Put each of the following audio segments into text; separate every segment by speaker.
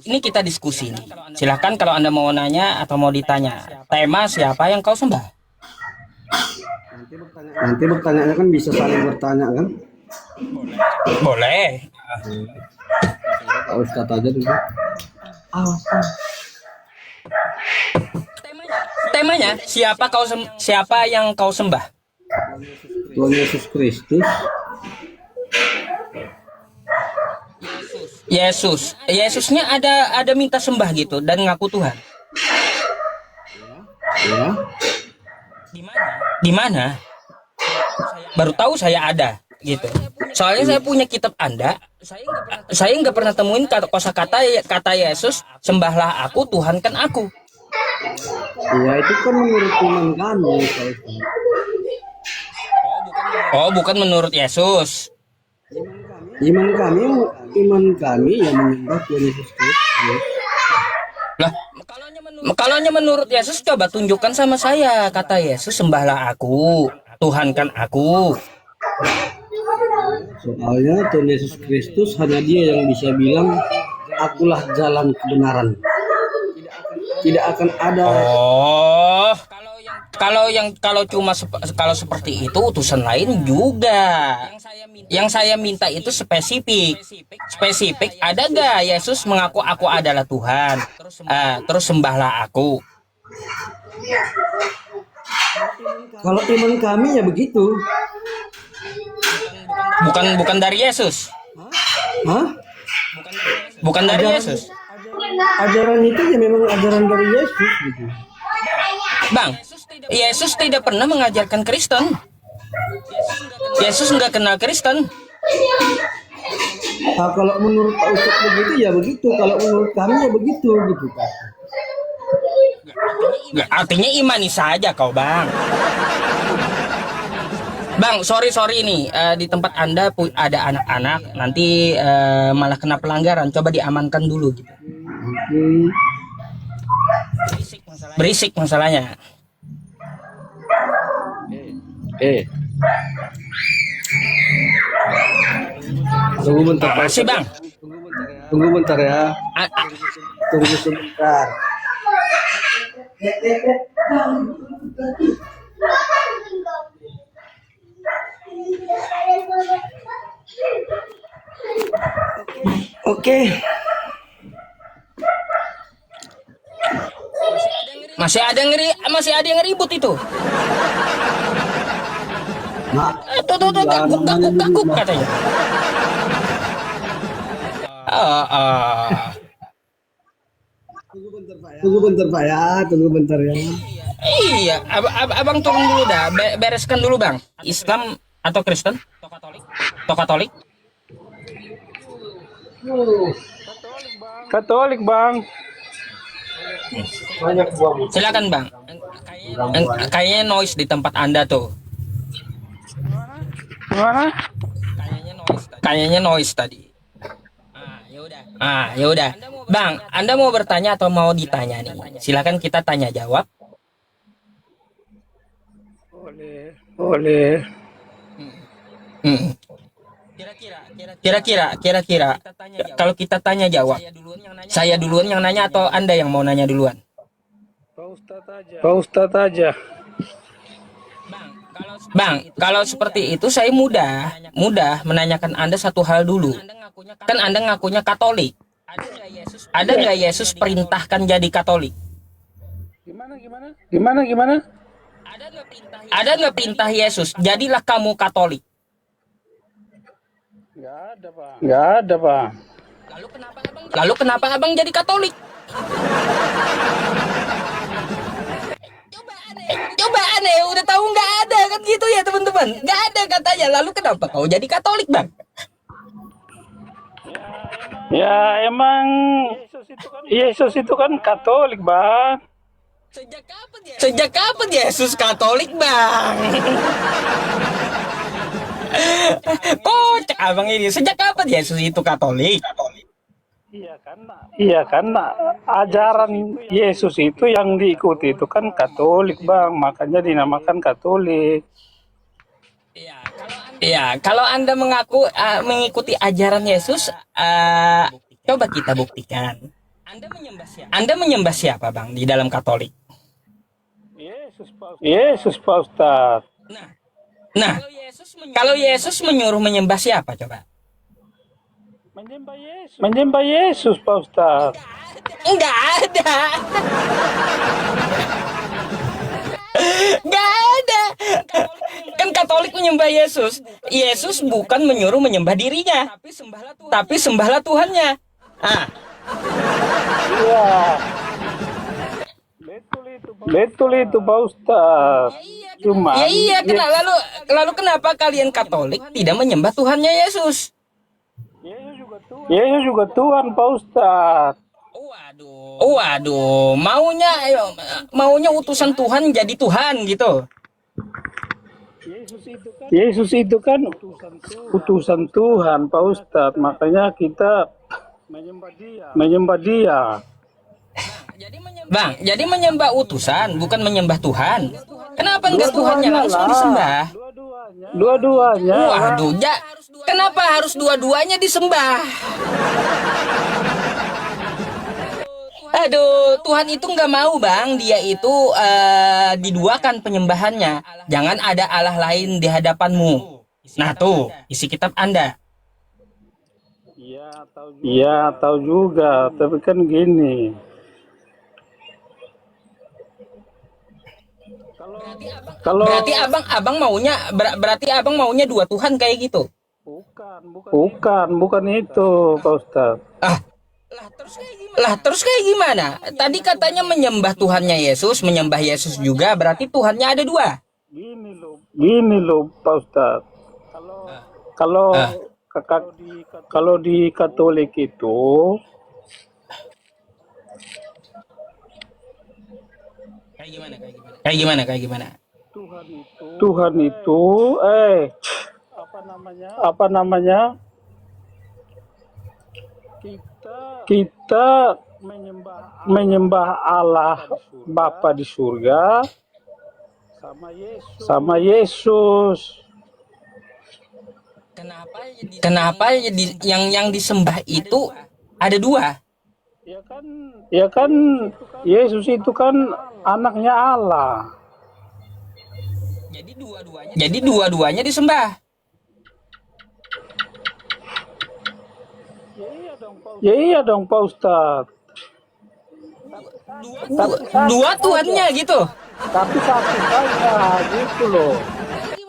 Speaker 1: Ini kita diskusi nih. Silahkan kalau Anda mau nanya atau mau ditanya. Tema siapa yang kau sembah?
Speaker 2: Nanti bertanya kan bisa saling bertanya kan?
Speaker 1: Boleh.
Speaker 2: Pak Ustadz aja dulu.
Speaker 1: Temanya siapa yang kau sembah?
Speaker 2: Tuhan Yesus Kristus.
Speaker 1: Yesusnya ada minta sembah gitu dan ngaku Tuhan.
Speaker 2: Ya.
Speaker 1: Di mana? Baru tahu saya ada gitu. Soalnya saya punya kitab Anda. Saya nggak pernah temuin kata Yesus, sembahlah aku, Tuhan kan aku.
Speaker 2: Ya itu kan menurut iman kami, Pak Ustadz.
Speaker 1: Oh, bukan menurut Yesus.
Speaker 2: Iman kami yang menyembah Tuhan Yesus Kristus.
Speaker 1: Lah, kalau menurut Yesus, coba tunjukkan sama saya kata Yesus, sembahlah aku, Tuhan kan aku.
Speaker 2: Soalnya Tuhan Yesus Kristus hanya Dia yang bisa bilang, akulah jalan kebenaran. Tidak akan ada.
Speaker 1: Oh, kalau seperti itu utusan lain juga. Yang saya minta itu spesifik. Ada gak Yesus mengaku aku adalah Tuhan? Terus sembahlah aku.
Speaker 2: Kalau iman kami ya begitu.
Speaker 1: Bukan dari Yesus.
Speaker 2: Hah?
Speaker 1: Bukan dari Yesus.
Speaker 2: Ajaran itu ya memang ajaran dari Yesus gitu.
Speaker 1: Bang, Yesus tidak pernah mengajarkan Kristen. Yesus nggak kenal Kristen.
Speaker 2: Nah, kalau menurut Pak Ustadz begitu ya begitu. Kalau menurut kami ya begitu gitu Pak.
Speaker 1: Artinya imani saja kau, Bang. Bang, sorry nih, di tempat Anda ada anak-anak, nanti malah kena pelanggaran. Coba diamankan dulu gitu. Berisik masalahnya.
Speaker 2: Tunggu bentar Pak.
Speaker 1: Makasih, Bang.
Speaker 2: Tunggu bentar ya. Tunggu sebentar. Oke.
Speaker 1: Masih ada yang ribut itu.
Speaker 2: Nah,
Speaker 1: Tuh, gaguk katanya.
Speaker 2: tunggu bentar Pak ya. Tunggu bentar ya.
Speaker 1: Iya, abang turun dulu dah, bereskan dulu bang. Islam atau Kristen? Atau Katolik?
Speaker 3: Katolik bang.
Speaker 2: Banyak buang.
Speaker 1: Silakan bang. Kayaknya noise di tempat Anda tuh.
Speaker 3: Gimana?
Speaker 1: Kayaknya noise tadi. Ya udah. Bang, Anda mau bertanya atau mau ditanya nih? Silakan kita tanya jawab.
Speaker 3: Boleh.
Speaker 1: Kira-kira kalau kita tanya jawab, saya duluan yang nanya atau Anda yang mau nanya duluan?
Speaker 3: Pak Ustadz aja.
Speaker 1: Bang, kalau seperti itu saya mudah menanyakan Anda satu hal dulu. Kan Anda ngakunya Katolik. Ada nggak Yesus perintahkan jadi Katolik?
Speaker 3: Gimana?
Speaker 1: Ada nggak perintah Yesus, jadilah kamu Katolik?
Speaker 3: Nggak ada pak.
Speaker 1: Lalu kenapa abang jadi Katolik? Coba aneh, udah tahu nggak ada kan gitu ya teman-teman. Nggak ada katanya, lalu kenapa kau jadi Katolik bang?
Speaker 3: Ya emang Yesus itu kan Katolik bang.
Speaker 1: Sejak kapan Yesus Katolik bang? Kocak abang ini. Sejak kapan Yesus itu Katolik?
Speaker 3: Iya kan ajaran Yesus itu yang diikuti itu kan Katolik bang, makanya dinamakan Katolik.
Speaker 1: Iya, kalau Anda mengikuti ajaran Yesus, Coba kita buktikan. Anda menyembah siapa, Bang, di dalam Katolik?
Speaker 3: Yesus, Pak Ustadz.
Speaker 1: Nah, kalau Yesus menyuruh menyembah siapa coba?
Speaker 3: Menyembah Yesus, Pak Ustadz.
Speaker 1: Enggak ada. Enggak ada. Kan Katolik menyembah Yesus. Yesus bukan menyuruh menyembah dirinya, tapi sembahlah Tuhannya. Ah,
Speaker 3: Iya. Betul itu, Pak Ustadz. Cuma
Speaker 1: ya iya, lalu kenapa kalian Katolik tidak menyembah Tuhannya Yesus?
Speaker 3: Yesus juga Tuhan, Pak Ustadz.
Speaker 1: Waduh, maunya utusan Tuhan jadi Tuhan gitu.
Speaker 3: Yesus itu kan utusan Tuhan, Pak Ustadz. Makanya kita menyembah dia.
Speaker 1: Bang, jadi menyembah utusan bukan menyembah Tuhan. Kenapa enggak Tuhannya langsung disembah?
Speaker 3: Dua-duanya.
Speaker 1: Waduh, kenapa harus dua-duanya disembah? Aduh, Tuhan itu nggak mau, Bang. Dia itu diduakan penyembahannya. Jangan ada Allah lain di hadapanmu. Nah tuh, isi kitab Anda.
Speaker 3: Iya, tahu juga. Tapi kan gini. Kalau
Speaker 1: Berarti abang maunya dua Tuhan kayak gitu.
Speaker 3: bukan itu, Pak Ustadz.
Speaker 1: Lah terus kayak gimana? Tadi katanya menyembah Tuhannya Yesus, menyembah Yesus juga, berarti Tuhannya ada dua.
Speaker 3: Gini loh, Pak Ustadz. Kalau kalau di Katolik itu
Speaker 1: Kayak gimana?
Speaker 3: Tuhan itu apa namanya? Kita menyembah Allah Bapa di surga sama Yesus.
Speaker 1: Kenapa yang disembah itu ada dua?
Speaker 3: Ya kan Yesus itu kan anaknya Allah.
Speaker 1: Jadi dua-duanya disembah.
Speaker 3: Ya iya dong, Pak Ustadz.
Speaker 1: Dua Tuhannya gitu.
Speaker 3: Tapi satu saja gitu loh.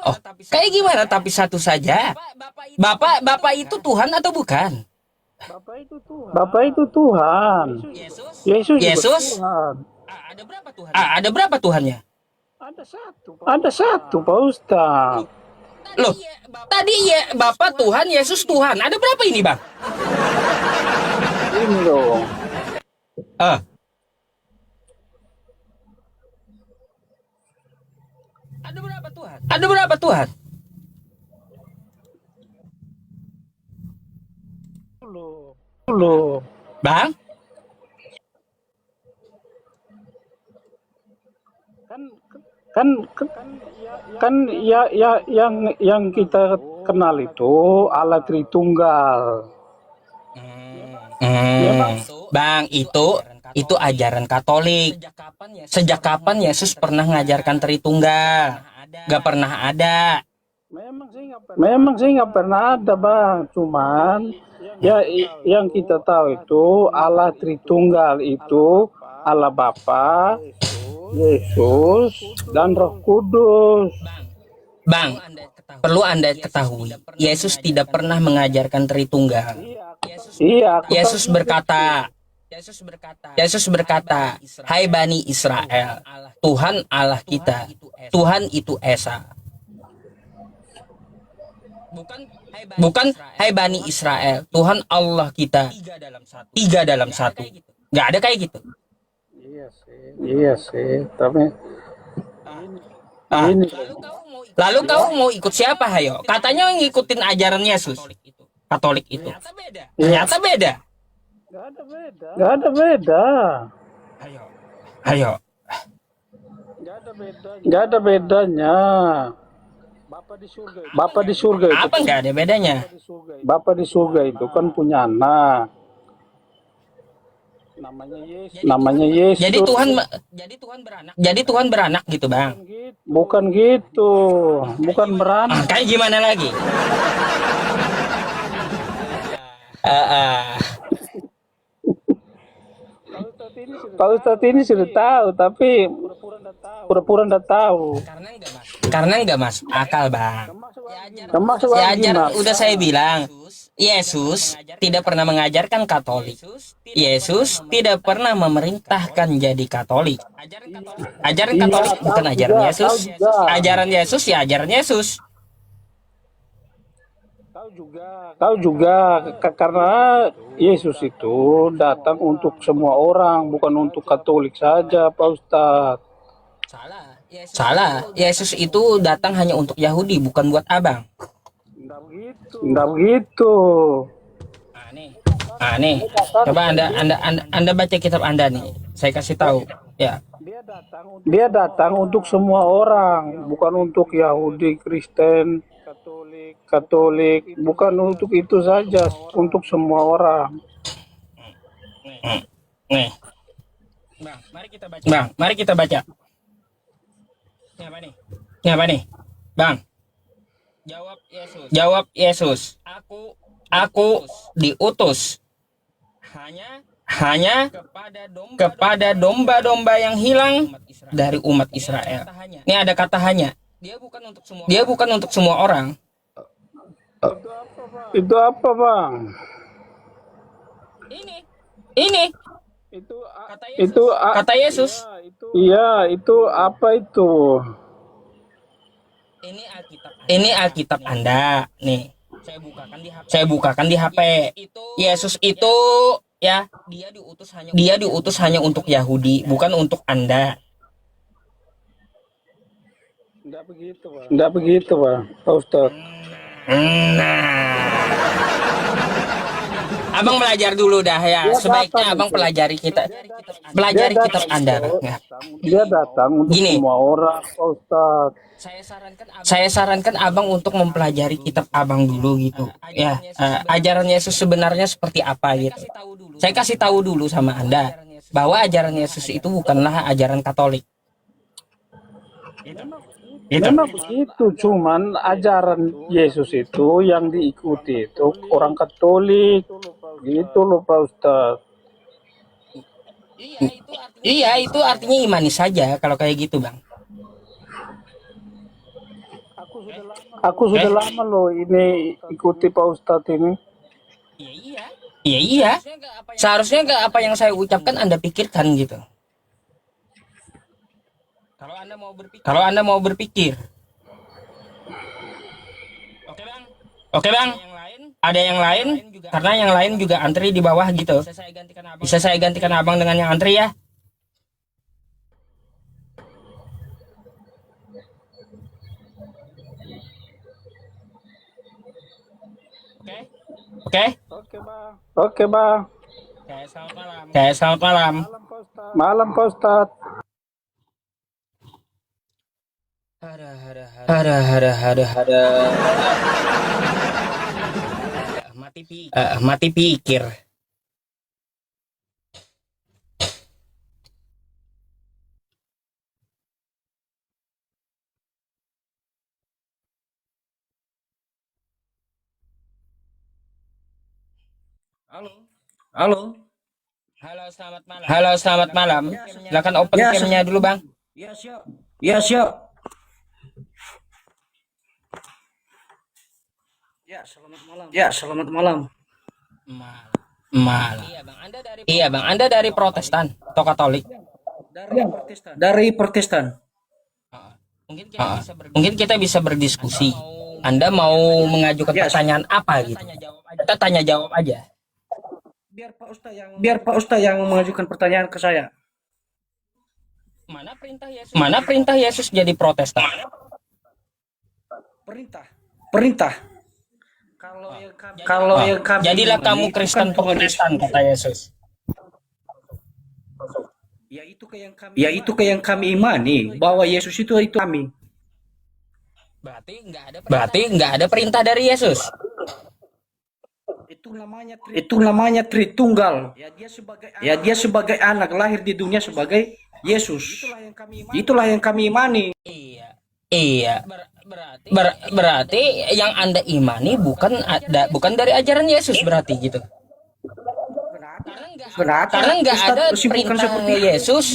Speaker 1: Oh, kayak gimana tapi satu saja? Bapak itu Tuhan atau bukan?
Speaker 3: Bapak itu Tuhan. Yesus juga Tuhan.
Speaker 1: Ada berapa Tuhannya?
Speaker 3: Ada satu, Pak Ustadz.
Speaker 1: Loh, tadi ya Bapak Tuhan, Yesus Tuhan. Ada berapa ini, Bang?
Speaker 3: Ini loh.
Speaker 1: Ada berapa Tuhan?
Speaker 3: Loh.
Speaker 1: Bang?
Speaker 3: Kan yang kita kenal itu Allah Tritunggal.
Speaker 1: Bang, itu ajaran Katolik. Sejak kapan Yesus pernah mengajarkan Tritunggal? Gak pernah ada.
Speaker 3: Memang sih nggak pernah ada, Bang. Cuman ya yang kita tahu itu Allah Tritunggal itu Allah Bapa, Yesus, dan Roh Kudus.
Speaker 1: Bang, perlu Anda ketahui, Yesus tidak pernah mengajarkan Tritunggal.
Speaker 3: Iya,
Speaker 1: Yesus berkata, "Hai Bani Israel, Tuhan Allah kita, Tuhan itu Esa." Bukan, "Hai Bani Israel, Tuhan Allah kita, tiga dalam satu." Nggak ada kayak gitu.
Speaker 3: Iya sih, tapi ini
Speaker 1: Lalu kau mau ikut siapa, hayo? Katanya ngikutin ajaran Yesus, Katolik itu. Ternyata beda.
Speaker 3: nggak ada beda.
Speaker 1: Hayo.
Speaker 3: Nggak ada bedanya. Bapak di surga itu
Speaker 1: Apa nggak ada bedanya?
Speaker 3: Bapak di surga itu kan punya anak. Namanya Yesus.
Speaker 1: Jadi Tuhan beranak gitu, Bang.
Speaker 3: Bukan gitu. Bukan beranak.
Speaker 1: Kayak gimana lagi? Ah, ah.
Speaker 3: Pak Ustadz ini sudah tahu, tapi pura-pura nggak tahu.
Speaker 1: Karena nggak masuk akal, Bang.
Speaker 3: Termasuk
Speaker 1: Ya
Speaker 3: lagi,
Speaker 1: ajar,
Speaker 3: Mas.
Speaker 1: udah saya bilang, Yesus tidak pernah mengajarkan Katolik. Yesus tidak pernah memerintahkan jadi Katolik. Ajaran Katolik bukan ajaran Yesus. Ajaran Yesus ya ajaran Yesus.
Speaker 3: Tahu juga karena Yesus itu datang untuk semua orang, bukan untuk Katolik saja, Pak Ustadz.
Speaker 1: Salah. Yesus itu datang hanya untuk Yahudi, bukan buat abang.
Speaker 3: Enggak begitu.
Speaker 1: Nih. Coba Anda baca kitab Anda nih. Saya kasih tahu. Ya.
Speaker 3: Dia datang untuk semua orang, bukan untuk Yahudi, Kristen, Katolik, bukan untuk itu saja, untuk semua orang.
Speaker 1: Nih. Bang, mari kita baca. Ini apa nih? Bang. Jawab Yesus. Aku diutus hanya kepada domba-domba yang hilang dari umat Israel. Ini ada kata hanya. Dia bukan untuk semua orang.
Speaker 3: Itu apa, Bang?
Speaker 1: Ini
Speaker 3: Itu
Speaker 1: kata Yesus.
Speaker 3: iya, itu apa itu?
Speaker 1: Ini Alkitab Anda. Nih. Saya bukakan di HP. Yesus itu ya, dia diutus hanya untuk Yahudi, bukan untuk Anda.
Speaker 3: Enggak begitu, Pak Ustadz.
Speaker 1: Abang belajar dulu dah ya. Sebaiknya abang pelajari kitab Anda. Ya.
Speaker 3: Dia datang untuk
Speaker 1: Gini.
Speaker 3: semua orang, Pak Ustadz.
Speaker 1: Saya sarankan abang untuk mempelajari kitab abang dulu gitu. Ya, ajaran Yesus sebenarnya seperti apa gitu. Saya kasih tahu dulu sama Anda bahwa ajaran Yesus itu bukanlah ajaran Katolik.
Speaker 3: Memang begitu, cuman ajaran Yesus itu yang diikuti itu orang Katolik, gitu loh, Pak Ustadz.
Speaker 1: Iya, itu artinya imani saja kalau kayak gitu, Bang.
Speaker 3: Aku sudah lama loh ini ikuti Pak Ustadz ini.
Speaker 1: Iya. Seharusnya nggak apa yang saya ucapkan Anda pikirkan gitu. Kalau Anda mau berpikir. Oke, Bang. Ada yang lain? Karena yang lain juga antri di bawah gitu. Bisa saya gantikan abang dengan yang antri ya? Oke?
Speaker 3: Oke, Bang.
Speaker 1: Selamat malam.
Speaker 3: Malam, Pak Ustadz.
Speaker 1: Ada. Mati pikir.
Speaker 2: Halo.
Speaker 1: Halo, selamat malam. Silakan open
Speaker 2: Ya,
Speaker 1: cam-nya dulu, Bang.
Speaker 2: Ya, siap. Ya, siap. Ya, selamat malam.
Speaker 1: Malam. Iya, Bang. Anda dari Protestan atau Katolik?
Speaker 2: Dari Protestan.
Speaker 1: Mungkin kita bisa berdiskusi. Anda mau mengajukan pertanyaan apa gitu? Kita tanya jawab aja.
Speaker 2: Biar Pak Ustadz yang mengajukan pertanyaan ke saya.
Speaker 1: Mana perintah Yesus jadi Protestan?
Speaker 2: Perintah. Kalau yang kami
Speaker 1: Jadilah
Speaker 2: imani
Speaker 1: kamu
Speaker 2: itu
Speaker 1: Kristen
Speaker 2: kan Tuhan
Speaker 1: Protestan,
Speaker 2: Yesus.
Speaker 1: kata Yesus.
Speaker 2: Yaitu ke yang kami imani bahwa Yesus itu kami.
Speaker 1: Berarti nggak ada perintah dari Yesus.
Speaker 2: Itu namanya Tritunggal. Ya dia sebagai anak lahir di dunia sebagai Yesus. Itulah yang kami imani.
Speaker 1: Iya. Iya. Berarti yang Anda imani bukan dari ajaran Yesus berarti gitu. Karena nggak
Speaker 2: Ustaz
Speaker 1: ada
Speaker 2: bersimpulkan
Speaker 1: perintah
Speaker 2: seperti itu.
Speaker 1: Yesus.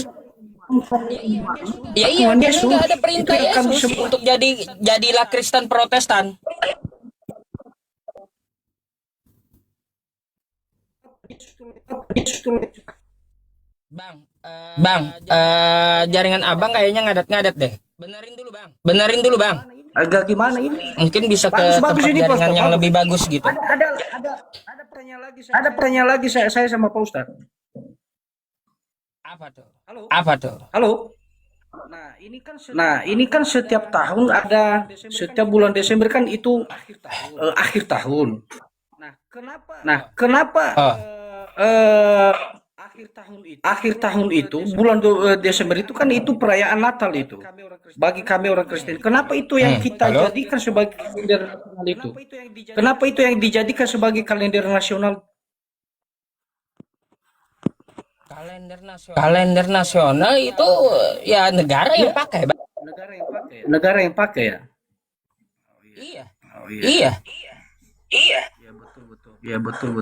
Speaker 1: Ya iya,
Speaker 2: Tuhan
Speaker 1: karena
Speaker 2: Yesus,
Speaker 1: nggak ada perintah
Speaker 2: itu yang kami
Speaker 1: Yesus
Speaker 2: sebut.
Speaker 1: untuk jadilah Kristen Protestan. Bang, jaringan abang kayaknya ngadat-ngadat deh. Benerin dulu bang.
Speaker 2: Agak gimana ini?
Speaker 1: Mungkin bisa ke
Speaker 2: Bagus
Speaker 1: tempat
Speaker 2: ini,
Speaker 1: jaringan
Speaker 2: Pak.
Speaker 1: yang
Speaker 2: Bagus.
Speaker 1: lebih bagus gitu.
Speaker 2: Ada pertanyaan lagi saya sama Pak Ustadz.
Speaker 1: Apa tuh?
Speaker 2: Halo. Nah, ini kan setiap tahun ada, setiap bulan Desember kan itu akhir tahun. Nah, kenapa
Speaker 1: Oh.
Speaker 2: akhir tahun itu bulan Desember itu kan itu perayaan Natal itu bagi kami orang Kristen. Kenapa itu yang kita
Speaker 1: Halo?
Speaker 2: jadikan sebagai kalender nasional itu? Kenapa itu yang dijadikan sebagai kalender nasional?
Speaker 1: Kalender nasional itu ya negara yang pakai, Bang.
Speaker 2: Negara yang pakai ya.
Speaker 1: Iya.
Speaker 2: Oh, iya.
Speaker 1: Iya.
Speaker 2: Ya betul.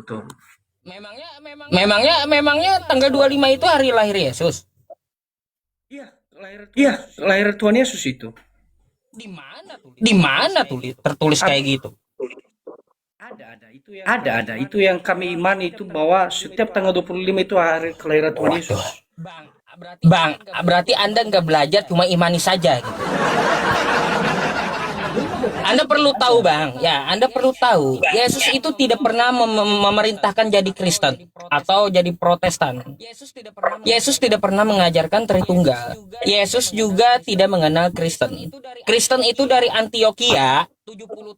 Speaker 1: Memangnya tanggal 25 itu hari lahir Yesus.
Speaker 2: Iya, lahir Tuhan Yesus itu.
Speaker 1: Di mana tuh tertulis kayak gitu?
Speaker 2: Ada. Itu yang kami imani itu bahwa setiap tanggal 25 itu hari kelahiran Tuhan Yesus.
Speaker 1: Bang, berarti Anda nggak belajar cuma imani saja gitu. Anda perlu tahu, Bang. Ya, Anda perlu tahu. Yesus itu tidak pernah memerintahkan jadi Kristen atau jadi Protestan. Yesus tidak pernah mengajarkan Tritunggal. Yesus juga tidak mengenal Kristen. Kristen itu dari Antioquia 70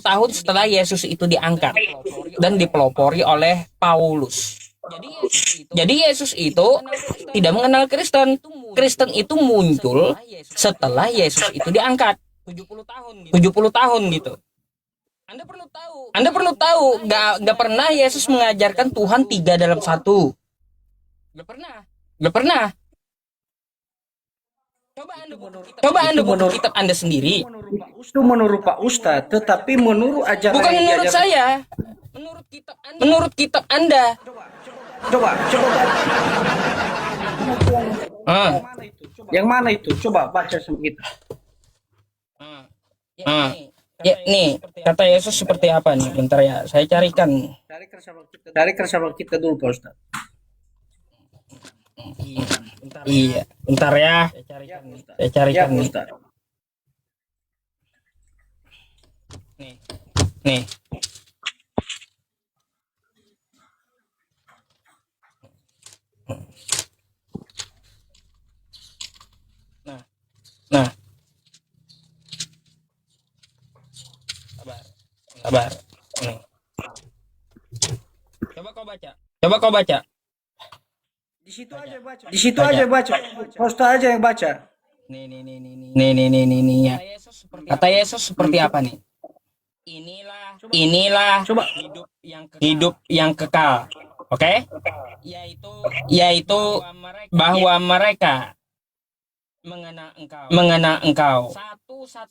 Speaker 1: tahun setelah Yesus itu diangkat dan dipelopori oleh Paulus. Jadi Yesus itu tidak mengenal Kristen. Kristen itu muncul setelah Yesus itu diangkat. 70 tahun gitu. Anda perlu tahu, gak pernah Yesus mengajarkan Tuhan 3 dalam 1. Gak pernah. Coba Anda buka kitab Anda sendiri.
Speaker 2: Itu menurut Pak Ustadz, tetapi menurut ajaran
Speaker 1: Bukan
Speaker 2: yang
Speaker 1: menurut
Speaker 2: diajarkan-
Speaker 1: saya. Menurut kitab Anda.
Speaker 2: Coba.
Speaker 1: Ah.
Speaker 2: Yang mana itu? Coba baca sama kita.
Speaker 1: Ya, nih, kata Yesus seperti apa nih? Bentar ya, saya carikan.
Speaker 2: Cari sama kita dulu Pak Ustadz.
Speaker 1: Iya, bentar ya. Saya carikan
Speaker 2: Pak
Speaker 1: nih.
Speaker 2: Ustadz.
Speaker 1: Nih. Nah. Sabar. Nih. Coba kau baca.
Speaker 2: Di situ aja baca. Pak Ustadz aja yang baca.
Speaker 1: Nih ya. Kata Yesus seperti apa nih? Inilah
Speaker 2: Coba.
Speaker 1: hidup yang kekal. Oke? Yaitu bahwa mereka mengenal engkau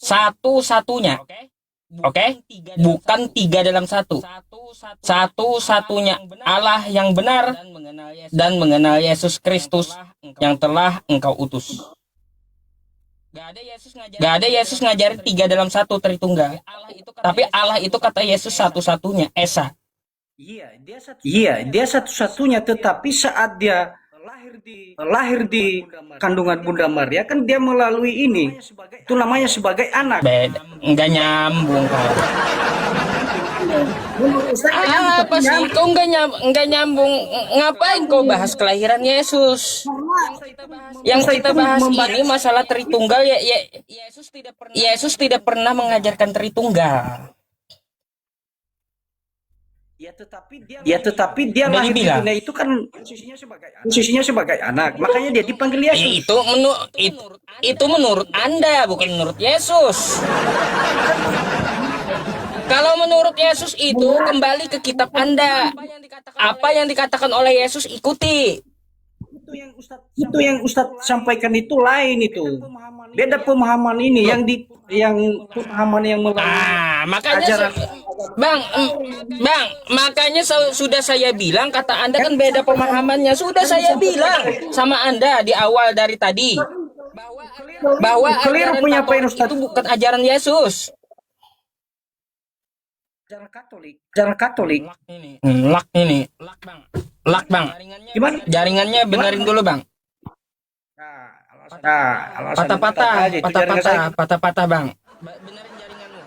Speaker 1: satu-satunya. Oke? Bukan 3 dalam 1. Satu-satunya Allah yang benar dan mengenal Yesus Kristus yang telah engkau utus. Gak ada Yesus ngajarin 3 dalam 1 Tritunggal. Tapi Allah itu kata Yesus satu-satunya, Esa.
Speaker 2: Iya, dia satu-satunya, tetapi saat dia lahir di kandungan Bunda Maria kan dia melalui ini. Itu namanya sebagai anak.
Speaker 1: Beda, nggak nyambung kau. Apa sih? Kau nggak nyambung. Ngapain kau bahas kelahiran Yesus? Yang kita bahas ini masalah Tritunggal ya. Yesus tidak pernah mengajarkan Tritunggal.
Speaker 2: Ya tetapi dia
Speaker 1: Udah
Speaker 2: lahir di
Speaker 1: dibilang.
Speaker 2: dunia itu kan posisinya sebagai anak. Makanya dia dipanggil Yesus.
Speaker 1: Itu menurut Anda, bukan menurut Yesus. Kalau menurut Yesus itu kembali ke kitab Anda. Apa yang dikatakan oleh Yesus ikuti.
Speaker 2: Itu yang Ustadz sampaikan itu lain itu. Beda pemahaman ini yang pemahaman yang melalui
Speaker 1: Makanya
Speaker 2: ajaran.
Speaker 1: Bang, makanya sudah saya bilang kata Anda kan beda pemahamannya. Sudah saya bilang sama Anda di awal dari tadi bahwa
Speaker 2: Keliru
Speaker 1: ajaran
Speaker 2: penyampaian
Speaker 1: Katolik
Speaker 2: Ustadz.
Speaker 1: itu bukan ajaran Yesus.
Speaker 2: Ajaran Katolik.
Speaker 1: Lak ini. Lak bang.
Speaker 2: Gimana?
Speaker 1: Jaringannya benerin dulu bang.
Speaker 2: Alasan
Speaker 1: Patah-patah bang. Benerin jaringanmu.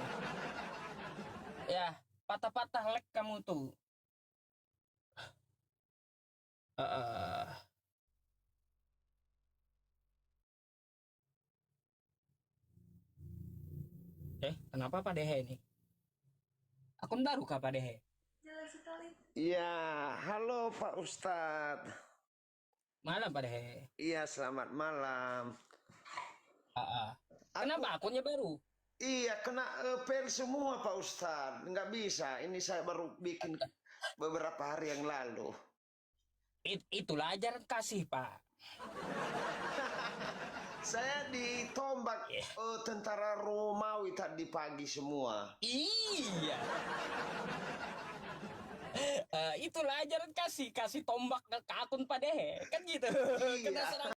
Speaker 1: Ya, patah-patah lag kamu tuh. Kenapa Pak Dehe ini? Akun baru kah Pak Dehe?
Speaker 4: Iya, halo Pak Ustadz.
Speaker 1: Malam Pak Dehe.
Speaker 4: Iya, selamat malam.
Speaker 1: Kenapa akunnya baru?
Speaker 4: Iya, kena fail semua Pak Ustadz. Nggak bisa, ini saya baru bikin beberapa hari yang lalu.
Speaker 1: Itulah ajaran kasih Pak.
Speaker 4: Saya ditombak tentara Romawi tadi pagi semua.
Speaker 1: Iya. Itulah ajaran kasih tombak ke akun Pak Dehe kan gitu.
Speaker 4: Iya.
Speaker 1: Kena serang